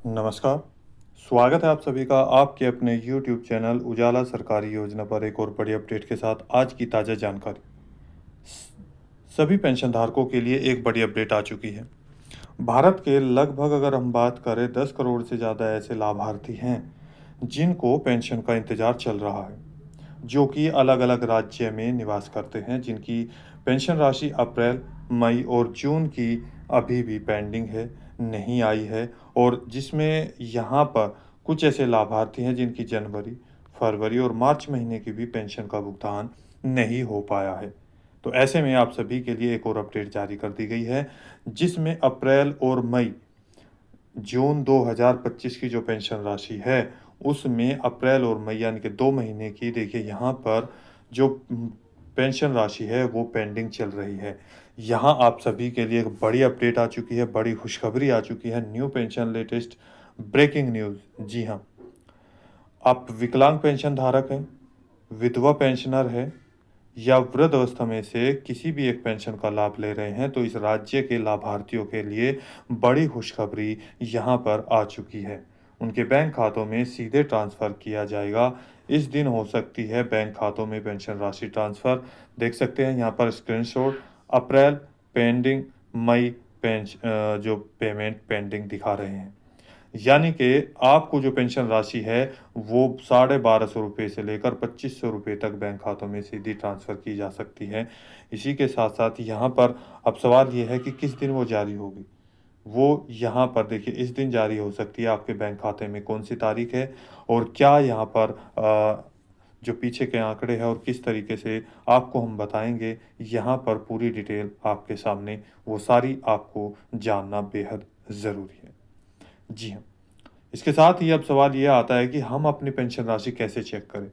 नमस्कार, स्वागत है आप सभी का आपके अपने YouTube चैनल उजाला सरकारी योजना पर एक और बड़ी अपडेट के साथ आज की ताज़ा जानकारी। सभी पेंशनधारकों के लिए एक बड़ी अपडेट आ चुकी है। भारत के लगभग अगर हम बात करें 10 करोड़ से ज़्यादा ऐसे लाभार्थी हैं जिनको पेंशन का इंतज़ार चल रहा है, जो कि अलग-अलग राज्य में निवास करते हैं, जिनकी पेंशन राशि अप्रैल, मई और जून की अभी भी पेंडिंग है, नहीं आई है और जिसमें यहाँ पर कुछ ऐसे लाभार्थी हैं जिनकी जनवरी, फरवरी और मार्च महीने की भी पेंशन का भुगतान नहीं हो पाया है। तो ऐसे में आप सभी के लिए एक और अपडेट जारी कर दी गई है, जिसमें अप्रैल और मई जून 2025 की जो पेंशन राशि है, उसमें अप्रैल और मई यानी कि 2 महीने की देखिए यहाँ पर जो पेंशन राशि है वो पेंडिंग चल रही है। यहाँ आप सभी के लिए एक बड़ी अपडेट आ चुकी है, बड़ी खुशखबरी आ चुकी है, new pension latest breaking news. जी हाँ, आप विकलांग पेंशन धारक हैं, विधवा पेंशनर हैं या वृद्ध अवस्था में से किसी भी एक पेंशन का लाभ ले रहे हैं, तो इस राज्य के लाभार्थियों के लिए बड़ी खुशखबरी यहाँ पर आ चुकी है। उनके बैंक खातों में सीधे ट्रांसफ़र किया जाएगा। इस दिन हो सकती है बैंक खातों में पेंशन राशि ट्रांसफ़र। देख सकते हैं यहाँ पर स्क्रीनशॉट अप्रैल पेंडिंग, मई जो पेमेंट पेंडिंग दिखा रहे हैं। यानी कि आपको जो पेंशन राशि है, वो 1250 रुपये से लेकर 2500 रुपये तक बैंक खातों में सीधी ट्रांसफ़र की जा सकती है। इसी के साथ-साथ यहाँ पर अब सवाल ये है कि किस दिन वो जारी होगी? वो यहाँ पर देखिए इस दिन जारी हो सकती है, आपके बैंक खाते में कौन-सी तारीख है और क्या यहाँ पर जो पीछे के आंकड़े हैं और किस तरीके से आपको हम बताएँगे, यहाँ पर पूरी डिटेल आपके सामने, वो सारी आपको जानना बेहद ज़रूरी है। जी हाँ। इसके साथ ही अब सवाल ये आता है कि हम अपनी पेंशन राशि कैसे चेक करें?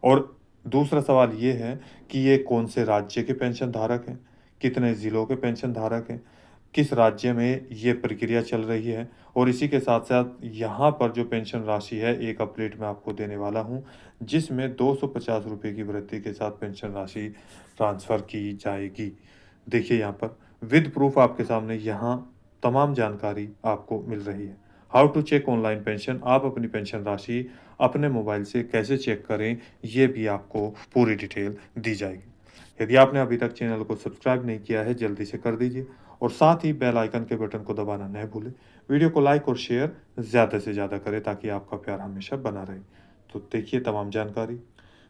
और दूसरा सवाल ये है कि ये कौन से राज्य के पेंशन धारक हैं? कितने ज़िलों के पेंशन धारक हैं? किस राज्य में ये प्रक्रिया चल रही है? और इसी के साथ-साथ यहाँ पर जो पेंशन राशि है, एक अपडेट मैं आपको देने वाला हूँ, जिसमें ₹250 की वृद्धि के साथ पेंशन राशि ट्रांसफ़र की जाएगी। देखिए यहाँ पर विद प्रूफ आपके सामने यहाँ तमाम जानकारी आपको मिल रही है। How to check online pension, आप अपनी पेंशन राशि अपने मोबाइल से कैसे चेक करें, ये भी आपको पूरी डिटेल दी जाएगी। यदि आपने अभी तक चैनल को सब्सक्राइब नहीं किया है, जल्दी से कर दीजिए और साथ ही बेल आइकन के बटन को दबाना न भूलें। वीडियो को लाइक और शेयर ज़्यादा से ज़्यादा करें ताकि आपका प्यार हमेशा बना रहे। तो देखिए तमाम जानकारी।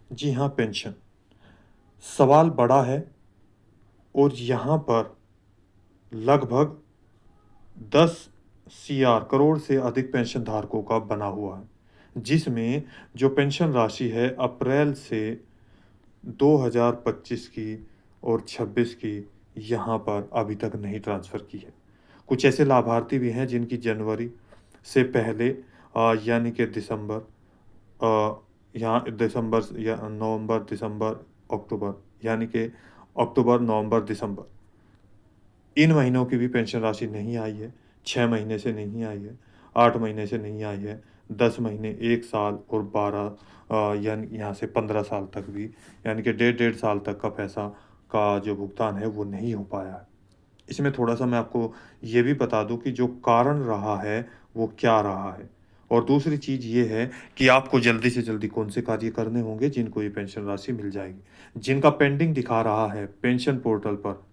जी हाँ, पेंशन। सवाल बड़ा है और यहाँ पर लगभग 10 सीआर करोड़ से अधिक पेंशन धारकों का बना हुआ है, जिसमें जो पेंशन राशि है अप्रैल से 2025 की और 26 की यहाँ पर अभी तक नहीं ट्रांसफ़र की है। कुछ ऐसे लाभार्थी भी हैं जिनकी जनवरी से पहले यानी कि दिसंबर यहाँ दिसंबर या नवंबर, दिसंबर, अक्टूबर यानी कि अक्टूबर, नवंबर, दिसंबर इन महीनों की भी पेंशन राशि नहीं आई है, 6 महीने से नहीं आई है, 8 महीने से नहीं आई है, 10 महीने, 1 साल और 12 यानी यहाँ से 15 साल तक भी यानी कि डेढ़-डेढ़ साल तक का पैसा का जो भुगतान है वो नहीं हो पाया है। इसमें थोड़ा-सा मैं आपको ये भी बता दूँ कि जो कारण रहा है, वो क्या रहा है? और दूसरी चीज़ ये है कि आपको जल्दी से जल्दी कौन से कार्य करने होंगे जिनको ये पेंशन राशि मिल जाएगी। जिनका पेंडिंग दिखा रहा है पेंशन पोर्टल पर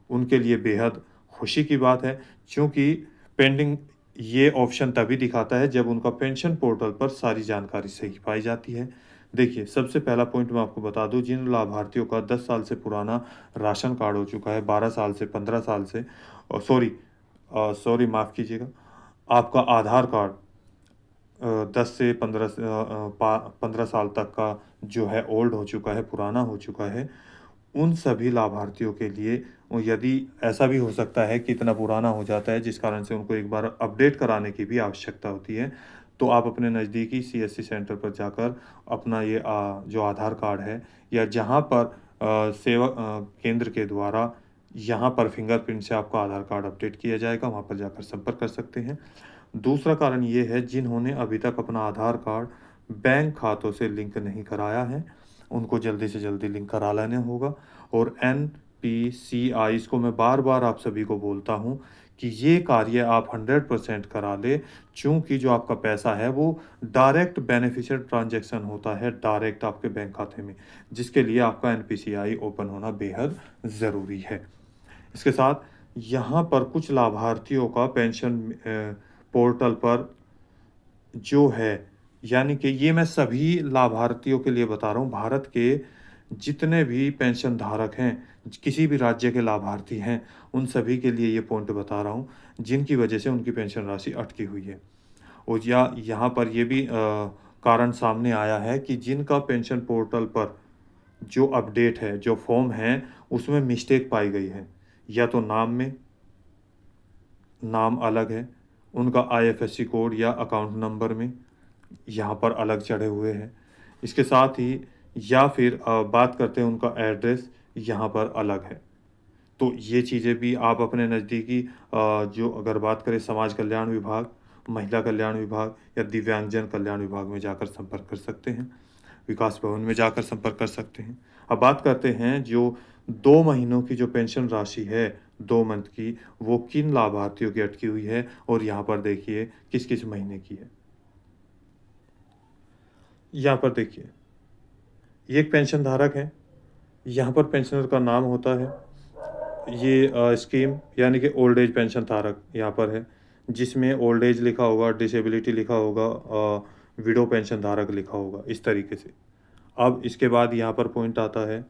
उनके लिए बेहद खुशी की बात है, क्योंकि पेंडिंग ये ऑप्शन तभी दिखाता है जब उनका पेंशन पोर्टल पर सारी जानकारी सही पाई जाती है। देखिए, सबसे पहला पॉइंट मैं आपको बता दूँ, जिन लाभार्थियों का 10 साल से पुराना राशन कार्ड हो चुका है, 12 साल से 15 साल से सॉरी माफ़ कीजिएगा, आपका आधार कार्ड 10 से 15 साल तक का जो है ओल्ड हो चुका है, पुराना हो चुका है, उन सभी लाभार्थियों के लिए यदि ऐसा भी हो सकता है कि इतना पुराना हो जाता है जिस कारण से उनको एक बार अपडेट कराने की भी आवश्यकता होती है, तो आप अपने नज़दीकी सीएससी सेंटर पर जाकर अपना ये जो आधार कार्ड है या जहाँ पर केंद्र के द्वारा यहाँ पर फिंगरप्रिंट से आपका आधार कार्ड अपडेट किया जाएगा, वहाँ पर जाकर संपर्क कर सकते हैं। दूसरा कारण ये है जिन्होंने अभी तक अपना आधार कार्ड बैंक खातों से लिंक नहीं कराया है, उनको जल्दी से जल्दी लिंक करा लेना होगा और एनपीसीआई इसको मैं बार-बार आप सभी को बोलता हूँ कि ये कार्य आप 100% करा ले, चूँकि जो आपका पैसा है वो डायरेक्ट बेनिफिशियल ट्रांज़ैक्शन होता है डायरेक्ट आपके बैंक खाते में, जिसके लिए आपका एनपीसीआई ओपन होना बेहद ज़रूरी है। इसके साथ यहाँ पर कुछ लाभार्थियों का पेंशन पोर्टल पर जो है, यानी कि ये मैं सभी लाभार्थियों के लिए बता रहा हूँ, भारत के जितने भी पेंशन धारक हैं, किसी भी राज्य के लाभार्थी हैं, उन सभी के लिए ये पॉइंट बता रहा हूँ, जिनकी वजह से उनकी पेंशन राशि अटकी हुई है। और या यहाँ पर ये भी कारण सामने आया है कि जिनका पेंशन पोर्टल पर जो अपडेट है, जो फॉर्म है, उसमें मिस्टेक पाई गई है। या तो नाम अलग है, उनका आईएफएससी कोड या अकाउंट नंबर में यहाँ पर अलग चढ़े हुए हैं। इसके साथ ही या फिर बात करते हैं उनका एड्रेस यहाँ पर अलग है। तो ये चीज़ें भी आप अपने नज़दीकी जो अगर बात करें समाज कल्याण विभाग, महिला कल्याण विभाग या दिव्यांगजन कल्याण विभाग में जाकर संपर्क कर सकते हैं। विकास भवन में जाकर संपर्क कर सकते हैं। अब बात करते हैं जो 2 महीनों की जो पेंशन राशि है, 2 मंथ की, वो किन लाभार्थियों की अटकी हुई है और यहाँ पर देखिए किस-किस महीने की है। यहाँ पर देखिए, ये एक पेंशन धारक है, यहाँ पर पेंशनर का नाम होता है, ये स्कीम यानी कि ओल्ड एज पेंशन धारक यहाँ पर है, जिसमें ओल्ड एज लिखा होगा, डिसेबिलिटी लिखा होगा, विडो पेंशन धारक लिखा होगा, इस तरीके से। अब इसके बाद यहाँ पर पॉइंट आता है,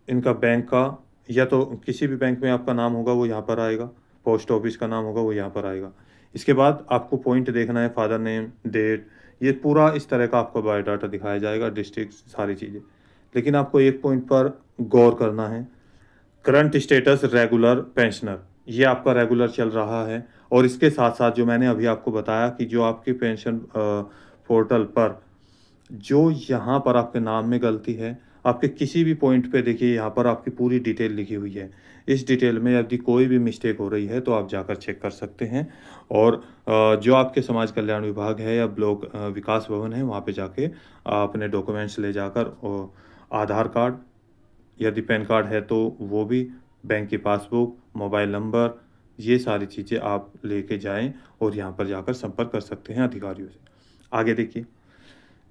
इनका बैंक का या तो किसी भी बैंक में आपका नाम होगा वो यहाँ पर आएगा, पोस्ट ऑफिस का नाम होगा वो यहाँ पर आएगा। इसके बाद आपको पॉइंट देखना है, फादर नेम, डेट, ये पूरा इस तरह का आपको बायोडाटा दिखाया जाएगा, डिस्ट्रिक्ट, सारी चीज़ें। लेकिन आपको एक पॉइंट पर गौर करना है, करंट स्टेटस रेगुलर पेंशनर, ये आपका रेगुलर चल रहा है। और इसके साथ-साथ जो मैंने अभी आपको बताया कि जो आपकी पेंशन पोर्टल पर जो यहाँ पर आपके नाम में गलती है, आपके किसी भी पॉइंट पे देखिए यहाँ पर आपकी पूरी डिटेल लिखी हुई है। इस डिटेल में यदि कोई भी मिस्टेक हो रही है तो आप जाकर चेक कर सकते हैं। और जो आपके समाज कल्याण विभाग है या ब्लॉक विकास भवन है, वहाँ पे जाके अपने डॉक्यूमेंट्स ले जाकर आधार कार्ड, यदि पैन कार्ड है तो वो भी, बैंक की पासबुक, मोबाइल नंबर, ये सारी चीज़ें आप लेके जाएँ और यहाँ पर जाकर संपर्क कर सकते हैं अधिकारियों से। आगे देखिए,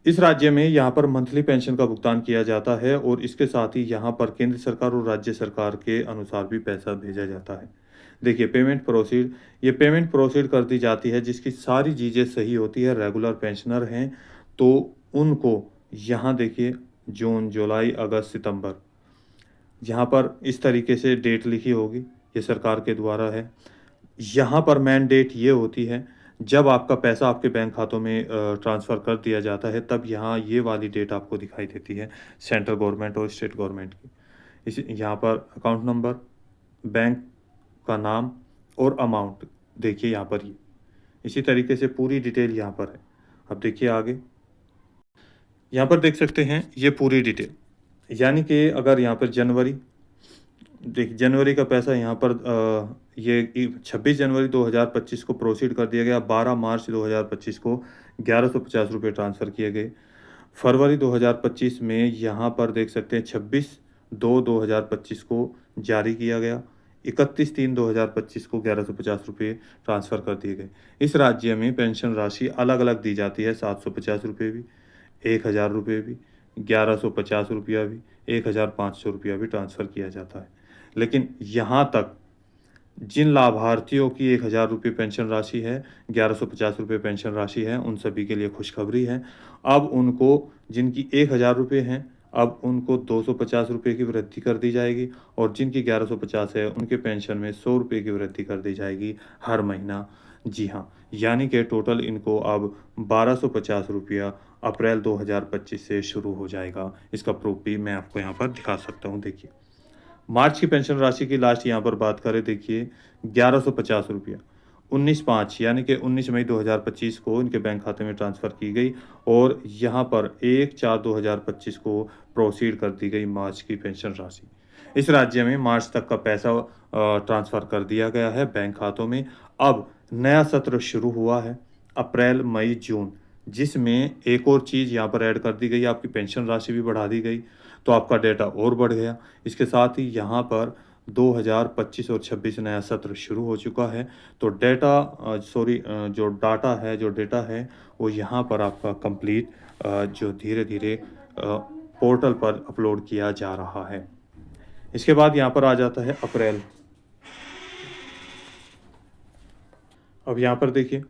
इस राज्य में यहाँ पर मंथली पेंशन का भुगतान किया जाता है और इसके साथ ही यहाँ पर केंद्र सरकार और राज्य सरकार के अनुसार भी पैसा भेजा जाता है। देखिए ये पेमेंट प्रोसीड कर दी जाती है, जिसकी सारी चीज़ें सही होती है, रेगुलर पेंशनर हैं तो उनको यहाँ देखिए जून, जुलाई, अगस्त, सितंबर, यहाँ पर इस तरीके से डेट लिखी होगी, ये सरकार के द्वारा है। यहाँ पर मेन डेट ये होती है, जब आपका पैसा आपके बैंक खातों में ट्रांसफ़र कर दिया जाता है, तब यहाँ ये वाली डेट आपको दिखाई देती है, सेंट्रल गवर्नमेंट और स्टेट गवर्नमेंट की। इसी यहाँ पर अकाउंट नंबर, बैंक का नाम और अमाउंट देखिए यहाँ पर ये। इसी तरीके से पूरी डिटेल यहाँ पर है। अब देखिए आगे, यहाँ पर देख सकते हैं ये पूरी डिटेल, यानी कि अगर यहाँ पर जनवरी का पैसा यहाँ पर ये 26 जनवरी 2025 को प्रोसीड कर दिया गया, 12 मार्च 2025 को 1150 रुपये ट्रांसफ़र किए गए। फरवरी 2025 में यहाँ पर देख सकते हैं 26/2/2025 को जारी किया गया, 31/3/2025 को 1150 रुपये ट्रांसफ़र कर दिए गए। इस राज्य में पेंशन राशि अलग-अलग दी जाती है, 750 रुपये भी, 1000 रुपये भी, 1150 रुपया भी, 1500 रुपया भी ट्रांसफ़र किया जाता है। लेकिन यहाँ तक जिन लाभार्थियों की 1000 रुपये पेंशन राशि है, 1150 रुपये पेंशन राशि है, उन सभी के लिए खुशखबरी है। अब उनको, जिनकी 1000 रुपये हैं, अब उनको 250 रुपये की वृद्धि कर दी जाएगी और जिनकी 1150 है, उनके पेंशन में 100 रुपये की वृद्धि कर दी जाएगी हर महीना। जी हाँ, यानी कि टोटल इनको अब 1250 रुपया अप्रैल 2025 से शुरू हो जाएगा। इसका प्रूफ भी मैं आपको यहाँ पर दिखा सकता हूँ, देखिए। मार्च की पेंशन राशि की लास्ट यहाँ पर बात करें, देखिए 1150 रुपया 19/5 यानी कि 19 मई 2025 को इनके बैंक खाते में ट्रांसफ़र की गई और यहाँ पर 1/4/2025 को प्रोसीड कर दी गई मार्च की पेंशन राशि। इस राज्य में मार्च तक का पैसा ट्रांसफ़र कर दिया गया है बैंक खातों में। अब नया सत्र शुरू हुआ है अप्रैल, मई, जून, जिसमें एक और चीज़ यहाँ पर ऐड कर दी गई, आपकी पेंशन राशि भी बढ़ा दी गई, तो आपका डेटा और बढ़ गया। इसके साथ ही यहाँ पर 2025 और 26 नया सत्र शुरू हो चुका है। तो जो डेटा है वो यहाँ पर आपका कंप्लीट जो धीरे-धीरे पोर्टल पर अपलोड किया जा रहा है। इसके बाद यहाँ पर आ जाता है अप्रैल। अब यहाँ पर देखिए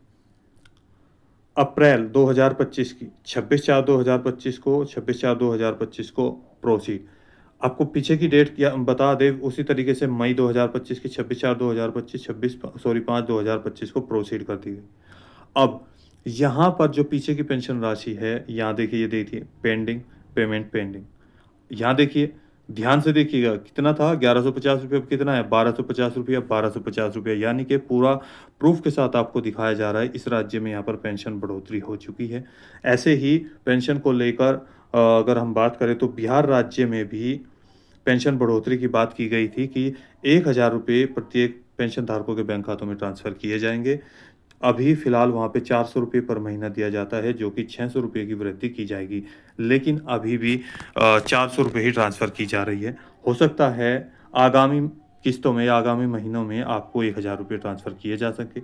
अप्रैल 2025 की 26/4/2025 को प्रोसीड। आपको पीछे की डेट क्या बता दें उसी तरीके से मई 2025 की 26/4/2025 5/2025 को प्रोसीड कर दी गई। अब यहाँ पर जो पीछे की पेंशन राशि है, यहाँ देखिए ये देखिए पेंडिंग, पेमेंट पेंडिंग। यहाँ देखिए, ध्यान से देखिएगा कितना था ₹1150 अब कितना है ₹1250 ₹1250 यानी कि पूरा प्रूफ़ के साथ आपको दिखाया जा रहा है इस राज्य में यहाँ पर पेंशन बढ़ोतरी हो चुकी है। ऐसे ही पेंशन को लेकर अगर हम बात करें तो बिहार राज्य में भी पेंशन बढ़ोतरी की बात की गई थी कि ₹1000 प्रत्येक पेंशन धारकों के बैंक खातों में ट्रांसफ़र किए जाएँगे। अभी फ़िलहाल वहाँ पे ₹400 पर महीना दिया जाता है, जो कि ₹600 की वृद्धि की जाएगी। लेकिन अभी भी ₹400 ही ट्रांसफ़र की जा रही है। हो सकता है आगामी किस्तों में या आगामी महीनों में आपको ₹1000 ट्रांसफ़र किए जा सकें।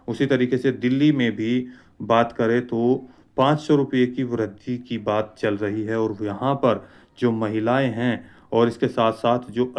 उसी तरीके से दिल्ली में भी बात करें तो ₹500 की वृद्धि की बात चल रही है और यहाँ पर जो महिलाएँ हैं और इसके साथ-साथ जो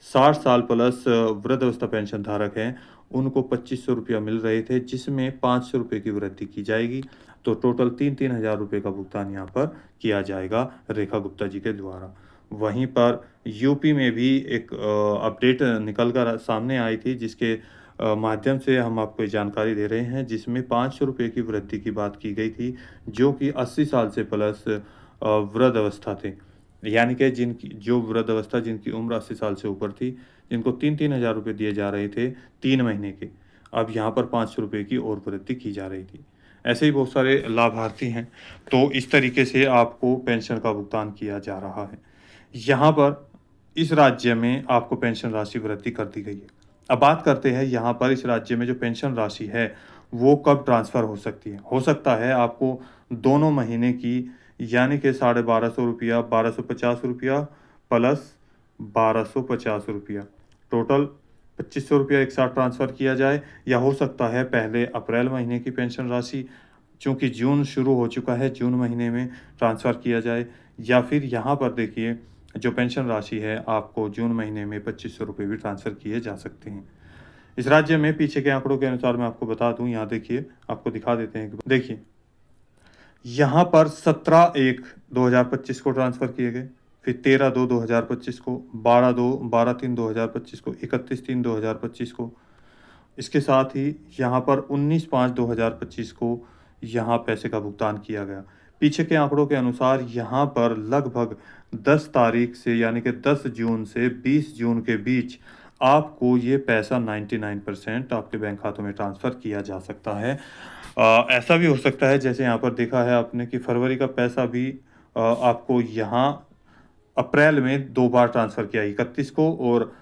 60 साल प्लस वृद्धावस्था पेंशन धारक हैं, उनको ₹2500 मिल रहे थे, जिसमें ₹500 की वृद्धि की जाएगी। तो टोटल 3-3 हज़ार रुपए का भुगतान यहाँ पर किया जाएगा रेखा गुप्ता जी के द्वारा। वहीं पर यूपी में भी एक अपडेट निकल कर सामने आई थी जिसके माध्यम से हम आपको ये जानकारी दे रहे हैं जिसमें ₹500 की वृद्धि की बात की गई थी, जो कि 80 साल से प्लस वृद्ध अवस्था थे। यानी कि वृद्ध अवस्था जिनकी उम्र 80 साल से ऊपर थी, जिनको 3-3 हज़ार रुपए दिए जा रहे थे 3 महीने के, अब यहाँ पर ₹500 की और वृद्धि की जा रही थी। ऐसे ही बहुत सारे लाभार्थी हैं, तो इस तरीके से आपको पेंशन का भुगतान किया जा रहा है। यहाँ पर इस राज्य में आपको पेंशन राशि वृद्धि कर दी गई है। अब बात करते हैं यहाँ पर इस राज्य में जो पेंशन राशि है, वो कब ट्रांसफ़र हो सकती है? हो सकता है आपको दोनों महीने की यानी कि ₹1250 ₹1250 प्लस ₹1250 टोटल ₹2500 एक साथ ट्रांसफ़र किया जाए या हो सकता है पहले अप्रैल महीने की पेंशन राशि चूँकि जून शुरू हो चुका है, जून महीने में ट्रांसफ़र किया जाए या फिर यहाँ पर देखिए जो पेंशन राशि है आपको जून महीने में ₹2500 भी ट्रांसफ़र किए जा सकते हैं। इस राज्य में पीछे के आंकड़ों के अनुसार मैं आपको बता दूँ, यहाँ देखिए, आपको दिखा देते हैं। देखिए, यहाँ पर 17/1/2025 को ट्रांसफ़र किए गए, फिर 13/2/2025 को, 12/3/2025 को, 31/3/2025 को। इसके साथ ही यहाँ पर 19/5/2025 को यहाँ पैसे का भुगतान किया गया। पीछे के आंकड़ों के अनुसार यहाँ पर लगभग 10 तारीख से यानी कि 10 जून से 20 जून के बीच आपको ये पैसा 99% आपके बैंक खातों में ट्रांसफ़र किया जा सकता है। ऐसा भी हो सकता है जैसे यहाँ पर देखा है आपने कि फरवरी का पैसा भी आपको यहाँ अप्रैल में 2 बार ट्रांसफ़र किया, 31 को और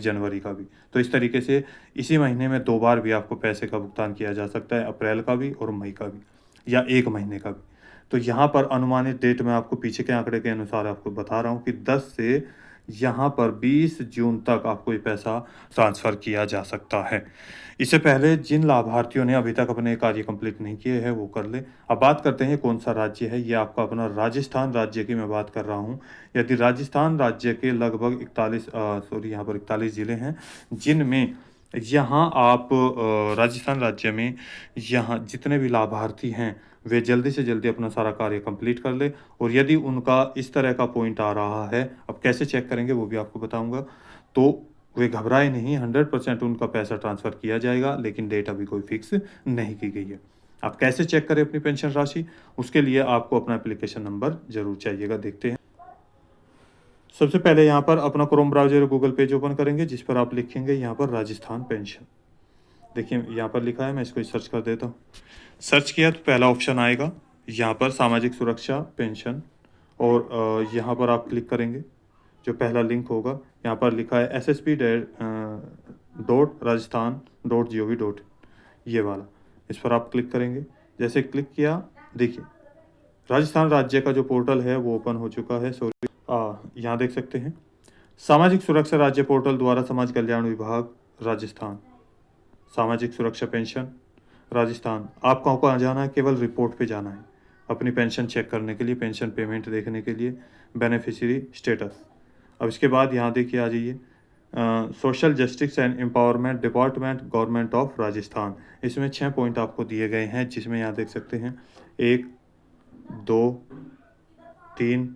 जनवरी का भी। तो इस तरीके से इसी महीने में 2 बार भी आपको पैसे का भुगतान किया जा सकता है, अप्रैल का भी और मई का भी या 1 महीने का भी। तो यहाँ पर अनुमानित डेट मैं आपको पीछे के आंकड़े के अनुसार आपको बता रहा हूँ कि 10 से यहाँ पर 20 जून तक आपको ये पैसा ट्रांसफ़र किया जा सकता है। इससे पहले जिन लाभार्थियों ने अभी तक अपने कार्य कंप्लीट नहीं किए हैं, वो कर लें। अब बात करते हैं कौन-सा राज्य है, ये आपका अपना राजस्थान राज्य की मैं बात कर रहा हूँ। यदि राजस्थान राज्य के लगभग 41 ज़िले हैं, जिनमें यहाँ आप राजस्थान राज्य में यहाँ जितने भी लाभार्थी हैं, वे जल्दी से जल्दी अपना सारा कार्य कंप्लीट कर लें और यदि उनका इस तरह का पॉइंट आ रहा है, अब कैसे चेक करेंगे वो भी आपको बताऊँगा। तो वे घबराएँ नहीं, 100% उनका पैसा ट्रांसफ़र किया जाएगा, लेकिन डेट अभी कोई फ़िक्स नहीं की गई है। आप कैसे चेक करें अपनी पेंशन राशि? उसके लिए आपको अपना एप्लीकेशन नंबर ज़रूर चाहिएगा, देखते हैं। सबसे पहले यहाँ पर अपना Chrome browser Google page open करेंगे, जिस पर आप लिखेंगे यहाँ पर राजस्थान पेंशन। देखिए यहाँ पर लिखा है, मैं इसको सर्च कर देता हूँ। सर्च किया तो पहला ऑप्शन आएगा, यहाँ पर सामाजिक सुरक्षा पेंशन और यहाँ पर आप क्लिक करेंगे। जो पहला लिंक होगा, यहाँ पर लिखा है ssp.rajasthan.gov. ये वाला, इस पर आप क्लिक करेंगे। जैसे क्लिक किया, देखिए राजस्थान राज्य का जो पोर्टल है वो ओपन हो चुका है। यहाँ देख सकते हैं सामाजिक सुरक्षा राज्य पोर्टल द्वारा समाज कल्याण विभाग राजस्थान। सामाजिक सुरक्षा पेंशन राजस्थान। आपको कहाँ जाना है? केवल रिपोर्ट पे जाना है अपनी पेंशन चेक करने के लिए, पेंशन पेमेंट देखने के लिए, बेनिफिशियरी स्टेटस। अब इसके बाद यहाँ देखिए आ जाइए, social justice and empowerment department government of Rajasthan. इसमें 6 पॉइंट आपको दिए गए हैं, जिसमें यहाँ देख सकते हैं 1, 2, 3,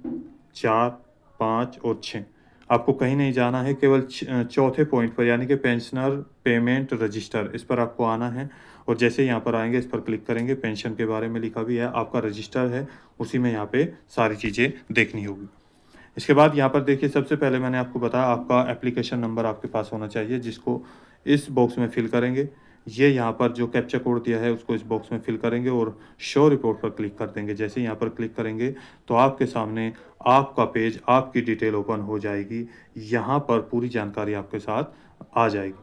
4, 5 और 6। आपको कहीं नहीं जाना है, केवल चौथे पॉइंट पर यानी कि पेंशनर पेमेंट रजिस्टर, इस पर आपको आना है। और जैसे यहाँ पर आएंगे, इस पर क्लिक करेंगे, पेंशन के बारे में लिखा भी है, आपका रजिस्टर है, उसी में यहाँ पे सारी चीज़ें देखनी होगी। इसके बाद यहाँ पर देखिए, सबसे पहले मैंने आपको बताया आपका एप्लीकेशन नंबर आपके पास होना चाहिए, जिसको इस बॉक्स में फिल करेंगे। ये यहाँ पर जो कैप्चा कोड दिया है उसको इस बॉक्स में फिल करेंगे और शो रिपोर्ट पर क्लिक कर देंगे। जैसे यहाँ पर क्लिक करेंगे तो आपके सामने आपका पेज, आपकी डिटेल ओपन हो जाएगी। यहाँ पर पूरी जानकारी आपके साथ आ जाएगी।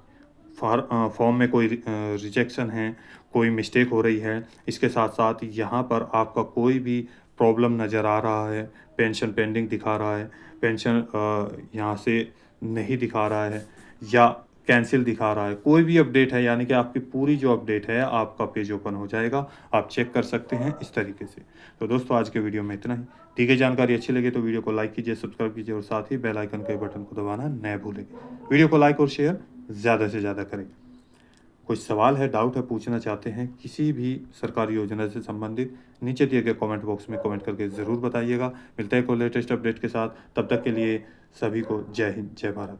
फॉर्म में कोई रिजेक्शन है, कोई मिस्टेक हो रही है, इसके साथ साथ यहाँ पर आपका कोई भी प्रॉब्लम नज़र आ रहा है, पेंशन पेंडिंग दिखा रहा है, पेंशन यहाँ से नहीं दिखा रहा है या कैंसिल दिखा रहा है, कोई भी अपडेट है, यानी कि आपकी पूरी जो अपडेट है आपका पेज ओपन हो जाएगा। आप चेक कर सकते हैं इस तरीके से। तो दोस्तों, आज के वीडियो में इतना ही। दी गई जानकारी अच्छी लगे तो वीडियो को लाइक कीजिए, सब्सक्राइब कीजिए और साथ ही बेल आइकन के बटन को दबाना न भूलें। वीडियो को लाइक और शेयर ज़्यादा से ज़्यादा करें। कोई सवाल है, डाउट है, पूछना चाहते हैं किसी भी सरकारी योजना से संबंधित, नीचे दिए गए कमेंट बॉक्स में कमेंट करके ज़रूर बताइएगा। मिलते हैं कोई लेटेस्ट अपडेट के साथ, तब तक के लिए सभी को जय हिंद, जय भारत।